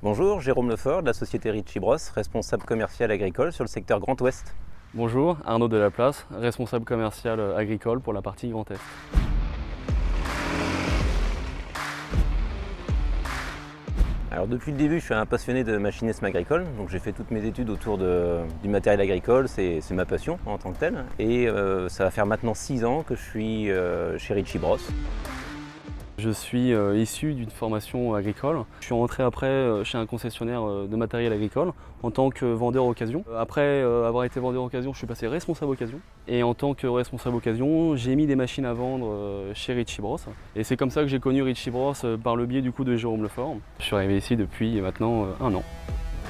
Bonjour, Jérôme Lefort de la société Ritchie Bros, responsable commercial agricole sur le secteur Grand Ouest. Bonjour, Arnaud Delaplace, responsable commercial agricole pour la partie Grand Est. Alors depuis le début, je suis un passionné de machinisme agricole, donc j'ai fait toutes mes études autour du matériel agricole, c'est ma passion en tant que telle. Et ça va faire maintenant 6 ans que je suis chez Ritchie Bros. Je suis issu d'une formation agricole. Je suis rentré après chez un concessionnaire de matériel agricole en tant que vendeur occasion. Après avoir été vendeur occasion, je suis passé responsable occasion. Et en tant que responsable occasion, j'ai mis des machines à vendre chez Ritchie Bros. Et c'est comme ça que j'ai connu Ritchie Bros par le biais du coup de Jérôme Lefort. Je suis arrivé ici depuis maintenant 1 an.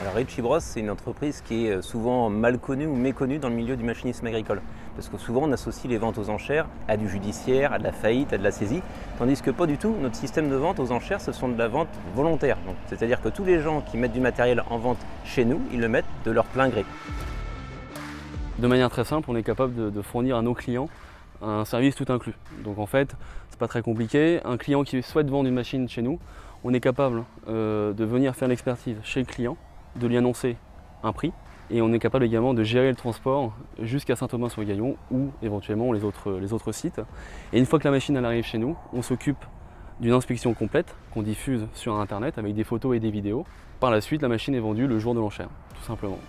Alors Ritchie Bros, c'est une entreprise qui est souvent mal connue ou méconnue dans le milieu du machinisme agricole. Parce que souvent on associe les ventes aux enchères à du judiciaire, à de la faillite, à de la saisie. Tandis que pas du tout, notre système de vente aux enchères, ce sont de la vente volontaire. C'est-à-dire que tous les gens qui mettent du matériel en vente chez nous, ils le mettent de leur plein gré. De manière très simple, on est capable de fournir à nos clients un service tout inclus. Donc en fait, c'est pas très compliqué. Un client qui souhaite vendre une machine chez nous, on est capable de venir faire l'expertise chez le client, de lui annoncer un prix, et on est capable également de gérer le transport jusqu'à Saint-Thomas-sur-Gaillon ou éventuellement les autres sites. Et une fois que la machine elle arrive chez nous, on s'occupe d'une inspection complète qu'on diffuse sur internet avec des photos et des vidéos. Par la suite, la machine est vendue le jour de l'enchère, tout simplement.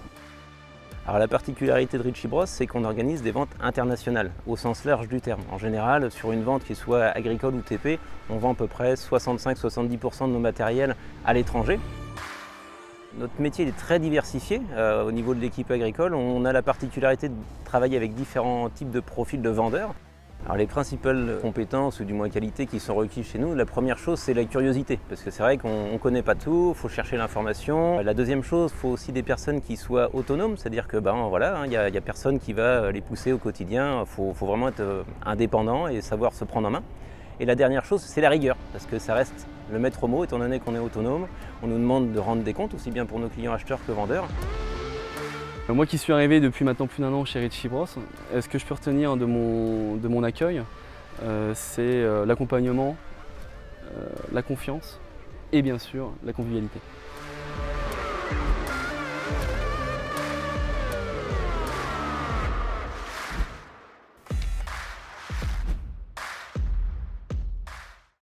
Alors la particularité de Ritchie Bros, c'est qu'on organise des ventes internationales, au sens large du terme. En général, sur une vente qui soit agricole ou TP, on vend à peu près 65-70% de nos matériels à l'étranger. Notre métier est très diversifié au niveau de l'équipe agricole. On a la particularité de travailler avec différents types de profils de vendeurs. Alors les principales compétences ou du moins qualités qui sont requises chez nous, la première chose c'est la curiosité, parce que c'est vrai qu'on ne connaît pas tout, il faut chercher l'information. La deuxième chose, il faut aussi des personnes qui soient autonomes, c'est-à-dire que voilà, il n'y a personne qui va les pousser au quotidien, il faut vraiment être indépendant et savoir se prendre en main. Et la dernière chose, c'est la rigueur, parce que ça reste le maître mot, étant donné qu'on est autonome. On nous demande de rendre des comptes, aussi bien pour nos clients acheteurs que vendeurs. Moi qui suis arrivé depuis maintenant plus d'1 an chez Ritchie Bros, ce que je peux retenir de mon accueil, c'est l'accompagnement, la confiance et bien sûr la convivialité.